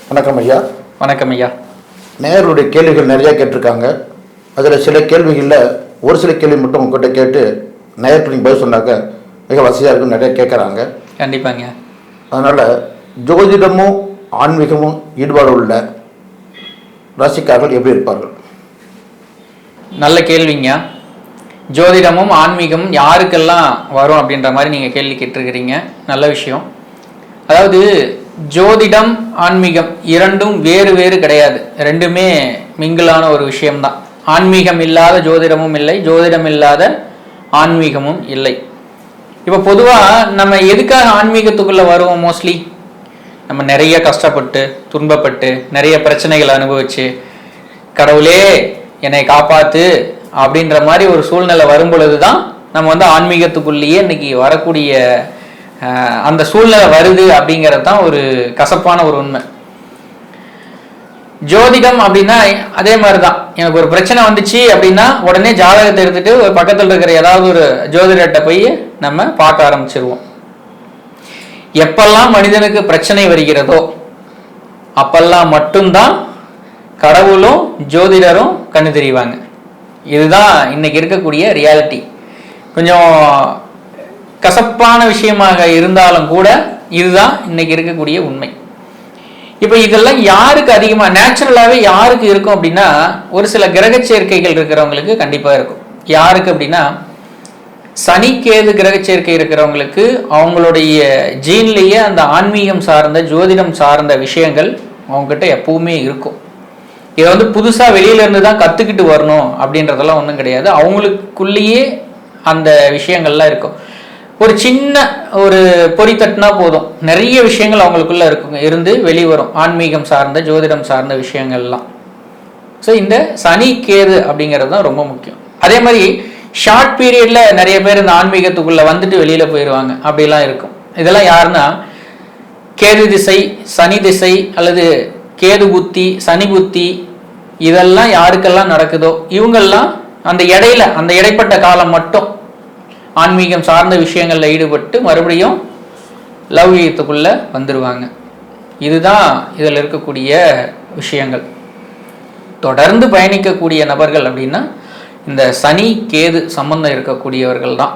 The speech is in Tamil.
வணக்கம் ஐயா. வணக்கம் ஐயா. நேயர்களுடைய கேள்விகள் நிறையா கேட்டிருக்காங்க. அதில் சில கேள்விகளில் ஒரு சில கேள்வி மட்டும் உங்கள்கிட்ட கேட்டு நேயர்கள் நீங்கள் பதில் சொன்னாக்க மிக வசதியாக இருக்குன்னு நிறைய கேட்குறாங்க. கண்டிப்பாங்க. அதனால் ஜோதிடமும் ஆன்மீகமும் ஈடுபாடு உள்ள ராசிக்காரர்கள் எப்படி இருப்பார்கள்? நல்ல கேள்விங்க. ஜோதிடமும் ஆன்மீகமும் யாருக்கெல்லாம் வரும் அப்படின்ற மாதிரி நீங்கள் கேள்வி கேட்டிருக்கிறீங்க. நல்ல விஷயம். அதாவது ஜோதிடம் ஆன்மீகம் இரண்டும் வேறு வேறு கிடையாது. ரெண்டுமே மிங்கிளான ஒரு விஷயம்தான். ஆன்மீகம் இல்லாத ஜோதிடமும் இல்லை, ஜோதிடம் இல்லாத ஆன்மீகமும் இல்லை. இப்போ பொதுவாக நம்ம எதுக்காக ஆன்மீகத்துக்குள்ளே வருவோம்? மோஸ்ட்லி நம்ம நிறைய கஷ்டப்பட்டு துன்பப்பட்டு நிறைய பிரச்சனைகளை அனுபவிச்சு கடவுளே என்னை காப்பாற்று அப்படின்ற மாதிரி ஒரு சூழ்நிலை வரும் பொழுது தான் நம்ம ஆன்மீகத்துக்குள்ளேயே இன்னைக்கு வரக்கூடிய அந்த சூழ்நிலை வருது அப்படிங்கிறது தான் ஒரு கசப்பான ஒரு உண்மை. ஜோதிடம் அப்படின்னா அதே மாதிரி தான். எனக்கு ஒரு பிரச்சனை வந்துச்சு அப்படின்னா உடனே ஜாதகத்தை எடுத்துட்டு ஒரு பக்கத்தில் இருக்கிற ஏதாவது ஒரு ஜோதிடர்கிட்ட போய் நம்ம பார்க்க ஆரம்பிச்சிருவோம். எப்பெல்லாம் மனிதனுக்கு பிரச்சனை வருகிறதோ அப்பெல்லாம் மட்டும்தான் கடவுளும் ஜோதிடரும் கண்ணு தெரிவாங்க. இதுதான் இன்னைக்கு இருக்கக்கூடிய ரியாலிட்டி. கொஞ்சம் கசப்பான விஷயமாக இருந்தாலும் கூட இதுதான் இன்னைக்கு இருக்கக்கூடிய உண்மை. இப்போ இதெல்லாம் யாருக்கு அதிகமாக நேச்சுரலாகவே யாருக்கு இருக்கும் அப்படின்னா, ஒரு சில கிரக சேர்க்கைகள் இருக்கிறவங்களுக்கு கண்டிப்பாக இருக்கும். யாருக்கு அப்படின்னா, சனி கேது கிரக சேர்க்கை இருக்கிறவங்களுக்கு அவங்களுடைய ஜீன்லேயே அந்த ஆன்மீகம் சார்ந்த ஜோதிடம் சார்ந்த விஷயங்கள் அவங்ககிட்ட எப்பவுமே இருக்கும். இதை புதுசாக வெளியிலேருந்து தான் கற்றுக்கிட்டு வரணும் அப்படின்றதெல்லாம் ஒன்றும் கிடையாது. அவங்களுக்குள்ளேயே அந்த விஷயங்கள்லாம் இருக்கும். ஒரு சின்ன ஒரு பொறி தட்டினா போதும், நிறைய விஷயங்கள் அவங்களுக்குள்ள இருந்து வெளிவரும். ஆன்மீகம் சார்ந்த ஜோதிடம் சார்ந்த விஷயங்கள்லாம். ஸோ இந்த சனி கேது அப்படிங்கிறது தான் ரொம்ப முக்கியம். அதே மாதிரி ஷார்ட் பீரியட்ல நிறைய பேர் இந்த ஆன்மீகத்துக்குள்ள வந்துட்டு வெளியில போயிடுவாங்க. அப்படிலாம் இருக்கும். இதெல்லாம் யாருன்னா, கேது திசை, சனி திசை அல்லது கேது புத்தி, சனி புத்தி, இதெல்லாம் யாருக்கெல்லாம் நடக்குதோ இவங்கெல்லாம் அந்த இடைப்பட்ட காலம் மட்டும் ஆன்மீகம் சார்ந்த விஷயங்கள்ல ஈடுபட்டு மறுபடியும் லௌகீகத்துக்குள்ள வந்துடுவாங்க. இதுதான் இதில் இருக்கக்கூடிய விஷயங்கள். தொடர்ந்து பயணிக்கக்கூடிய நபர்கள் அப்படின்னா இந்த சனி கேது சம்பந்தம் இருக்கக்கூடியவர்கள் தான்.